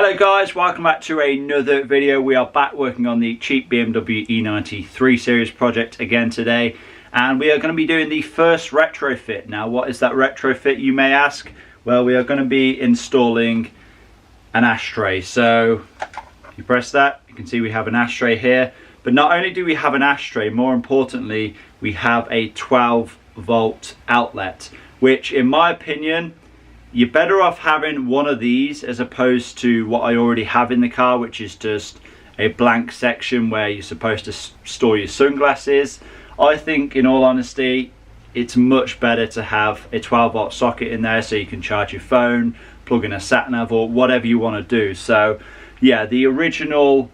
Hello guys, welcome back to another video. We are back working on the cheap BMW E90 3 Series project again today, and we are going to be doing the first retrofit. Now what is that retrofit, you may ask? Well, we are going to be installing an ashtray. So if you press that, you can see we have an ashtray here, but not only do we have an ashtray, more importantly we have a 12-volt outlet, which in my opinion you're better off having one of these as opposed to what I already have in the car, which is just a blank section where you're supposed to store your sunglasses. I think, in all honesty, it's much better to have a 12-volt socket in there so you can charge your phone, plug in a sat-nav or whatever you want to do. So yeah, the original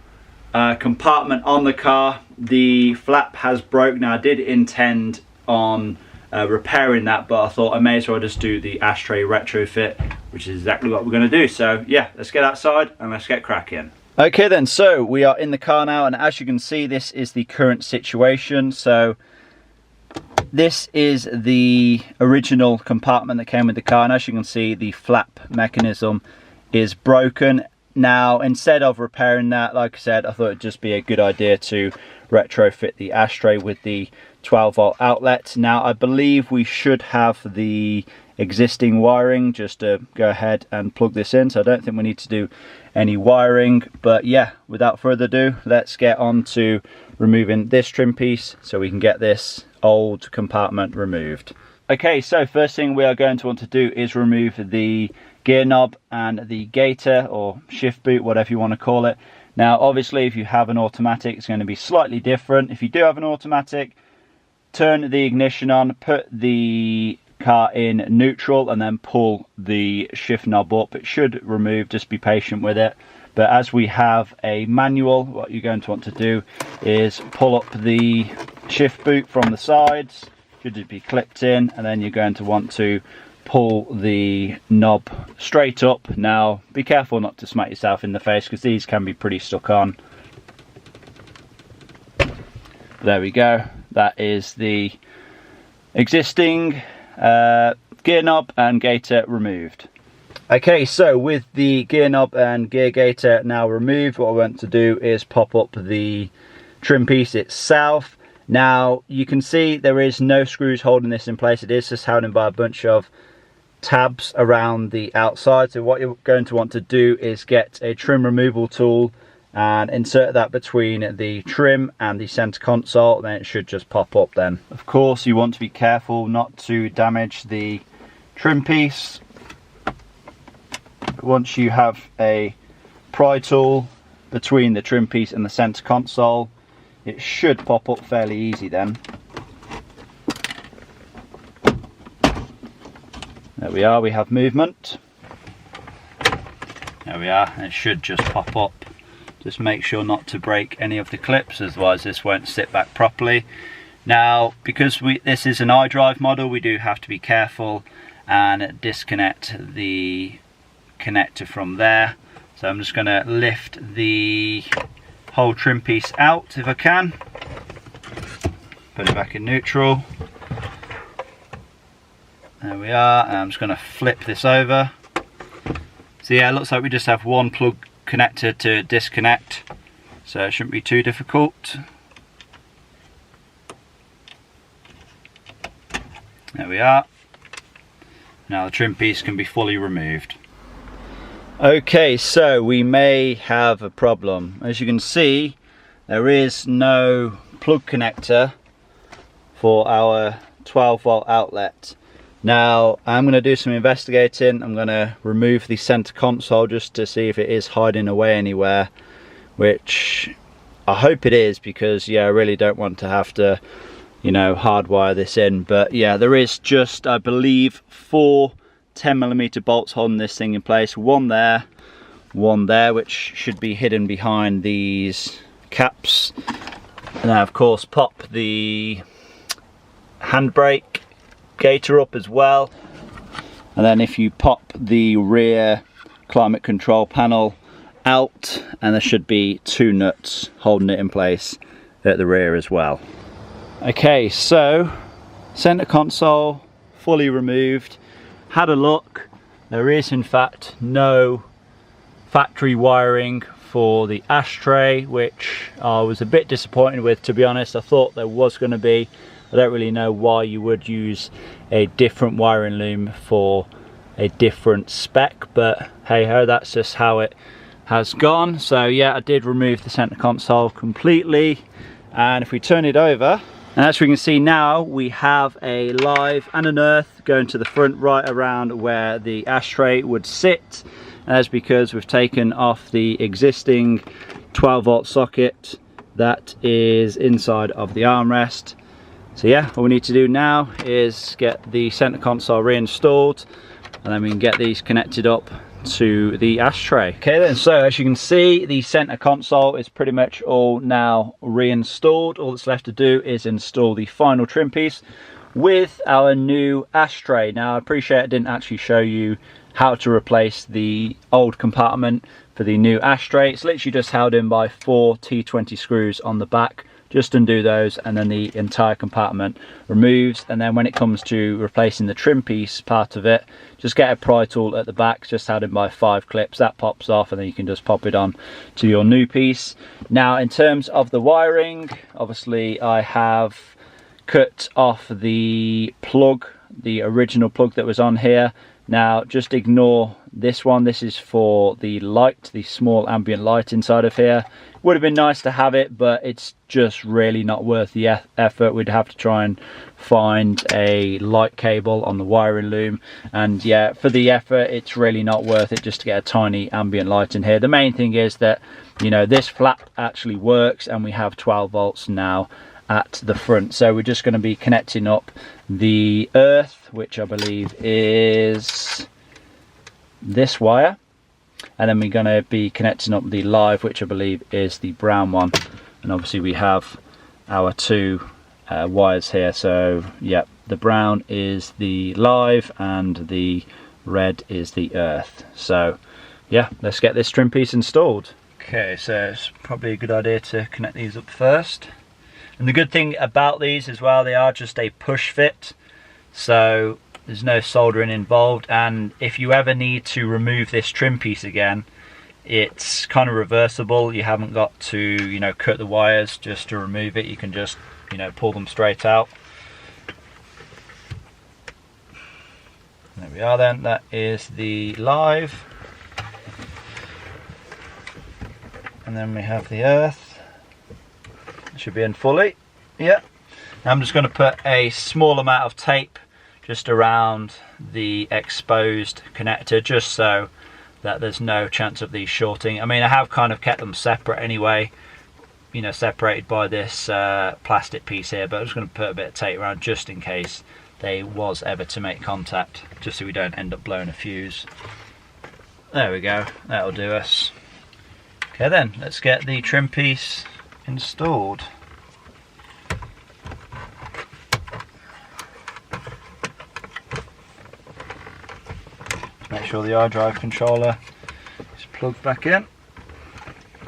compartment on the car, the flap has broke. Now I did intend on repairing that, but I thought I may as well just do the ashtray retrofit, which is exactly what we're going to do. So yeah, let's get outside and let's get cracking. Okay then, so we are in the car now, and as you can see, this is the current situation. So this is the original compartment that came with the car, and as you can see, the flap mechanism is broken. Now instead of repairing that, like I said, I thought it'd just be a good idea to retrofit the ashtray with the 12-volt outlet. Now I believe we should have the existing wiring just to go ahead and plug this in, so I don't think we need to do any wiring. But yeah, without further ado, let's get on to removing this trim piece so we can get this old compartment removed. Okay, so first thing we are going to want to do is remove the gear knob and the gaiter or shift boot, whatever you want to call it. Now obviously if you have an automatic, it's going to be slightly different. If you do have an automatic, turn the ignition on, put the car in neutral, and then pull the shift knob up. It should remove, just be patient with it. But as we have a manual, what you're going to want to do is pull up the shift boot from the sides. Should just be clipped in, and then you're going to want to pull the knob straight up. Now be careful not to smack yourself in the face, because these can be pretty stuck on. There we go. That is the existing gear knob and gaiter removed. Okay, so with the gear knob and gear gaiter now removed, what I want to do is pop up the trim piece itself. Now you can see there is no screws holding this in place. It is just held in by a bunch of tabs around the outside. So what you're going to want to do is get a trim removal tool and insert that between the trim and the center console, then it should just pop up then. Of course you want to be careful not to damage the trim piece. Once you have a pry tool between the trim piece and the center console, it should pop up fairly easy then. There we are, we have movement. There we are, and it should just pop up. Just make sure not to break any of the clips, otherwise this won't sit back properly. Now because this is an iDrive model, we do have to be careful and disconnect the connector from there. So I'm just going to lift the whole trim piece out if I can. Put it back in neutral. There we are, and I'm just going to flip this over. So yeah, it looks like we just have one plug connector to disconnect, so it shouldn't be too difficult. There we are. Now the trim piece can be fully removed. Okay, so we may have a problem. As you can see, there is no plug connector for our 12-volt outlet. Now I'm going to do some investigating. I'm going to remove the center console just to see if it is hiding away anywhere, which I hope it is, because yeah, I really don't want to have to, you know, hardwire this in. But yeah, there is just, I believe, 4 10mm bolts holding this thing in place. One there, which should be hidden behind these caps. And then of course pop the handbrake gaiter up as well, and then if you pop the rear climate control panel out, and there should be 2 nuts holding it in place at the rear as well. Okay, so center console fully removed. Had a look, there is in fact no factory wiring for the ashtray, which I was a bit disappointed with, to be honest. I thought there was going to be. I don't really know why you would use a different wiring loom for a different spec, but hey ho, that's just how it has gone. So yeah, I did remove the center console completely, and if we turn it over, and as we can see now, we have a live and an earth going to the front right around where the ashtray would sit. And that's because we've taken off the existing 12-volt socket that is inside of the armrest. So yeah, all we need to do now is get the center console reinstalled, and then we can get these connected up to the ashtray. Okay then, so as you can see, the center console is pretty much all now reinstalled. All that's left to do is install the final trim piece with our new ashtray. Now I appreciate I didn't actually show you how to replace the old compartment for the new ashtray. It's literally just held in by 4 T20 screws on the back. Just undo those and then the entire compartment removes. And then when it comes to replacing the trim piece part of it, just get a pry tool at the back, just held in by 5 clips. That pops off and then you can just pop it on to your new piece. Now in terms of the wiring, obviously I have cut off the plug, the original plug that was on here. Now just ignore this one. This is for the light, the small ambient light inside of here. Would have been nice to have it, but it's just really not worth the effort. We'd have to try and find a light cable on the wiring loom, and yeah, for the effort it's really not worth it just to get a tiny ambient light in here. The main thing is that, you know, this flap actually works and we have 12 volts now at the front. So we're just going to be connecting up the earth, which I believe is this wire, and then we're going to be connecting up the live, which I believe is the brown one. And obviously we have our 2 wires here. So yeah, the brown is the live and the red is the earth. So yeah, let's get this trim piece installed. Okay, so it's probably a good idea to connect these up first. And the good thing about these as well, they are just a push fit, so there's no soldering involved. And if you ever need to remove this trim piece again, it's kind of reversible. You haven't got to, you know, cut the wires just to remove it. You can just, you know, pull them straight out. There we are then, that is the live. And then we have the earth. Should be in fully. Yeah. Now I'm just going to put a small amount of tape just around the exposed connector, just so that there's no chance of these shorting. I mean, I have kind of kept them separate anyway, you know, separated by this plastic piece here, but I'm just going to put a bit of tape around just in case they was ever to make contact, just so we don't end up blowing a fuse. There we go, that'll do us. Okay then, let's get the trim piece installed. Make sure the iDrive controller is plugged back in.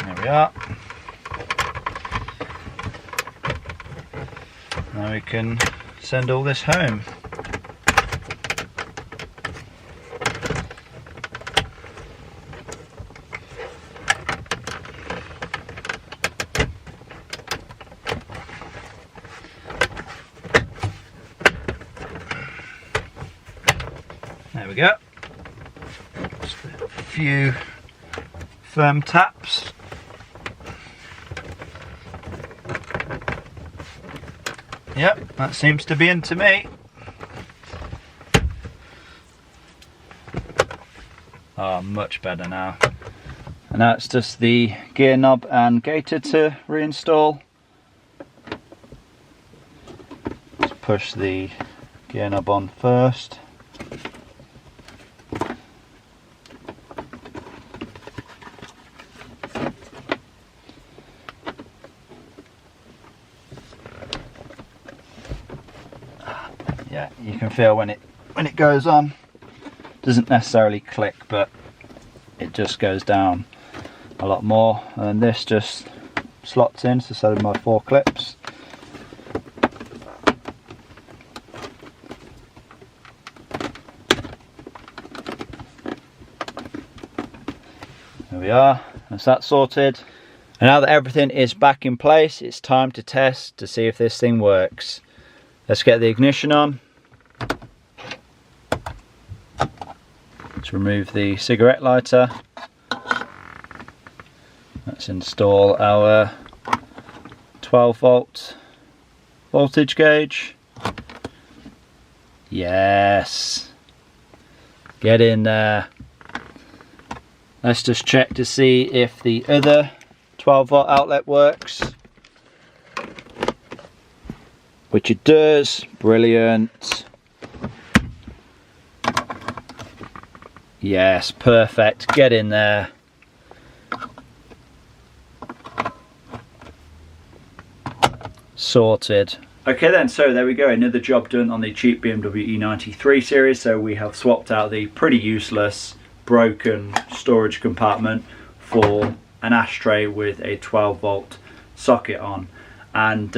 There we are. Now we can send all this home. There we go. Just a few firm taps. Yep, that seems to be into me. Oh, much better now. And now it's just the gear knob and gaiter to reinstall. Let's push the gear knob on first. Yeah, you can feel when it goes on. Doesn't necessarily click, but it just goes down a lot more. And this just slots in, so my 4 clips. There we are, that's that sorted. And now that everything is back in place, it's time to test to see if this thing works. Let's get the ignition on. Let's remove the cigarette lighter. Let's install our 12 volt voltage gauge. Yes, get in there. Let's just check to see if the other 12 volt outlet works, which it does. Brilliant. Yes, perfect. Get in there. Sorted. Okay then, so there we go, another job done on the cheap BMW E90 3 Series. So we have swapped out the pretty useless broken storage compartment for an ashtray with a 12 volt socket on, and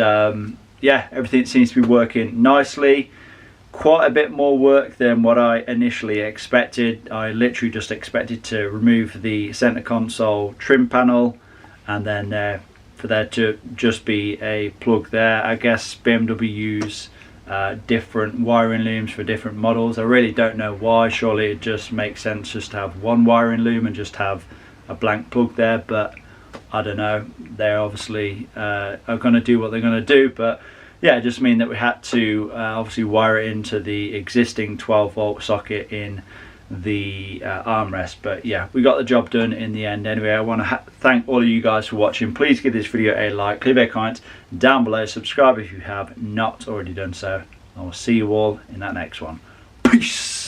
yeah, everything seems to be working nicely. Quite a bit more work than what I initially expected. I literally just expected to remove the center console trim panel and then for there to just be a plug there. I guess BMW use different wiring looms for different models. I really don't know why. Surely it just makes sense just to have one wiring loom and just have a blank plug there, but I don't know. They obviously are going to do what they're going to do, but yeah, it just mean that we had to obviously wire it into the existing 12 volt socket in the armrest. But yeah, we got the job done in the end. Anyway, I want to thank all of you guys for watching. Please give this video a like, leave a comment down below, subscribe if you have not already done so. I will see you all in that next one. Peace.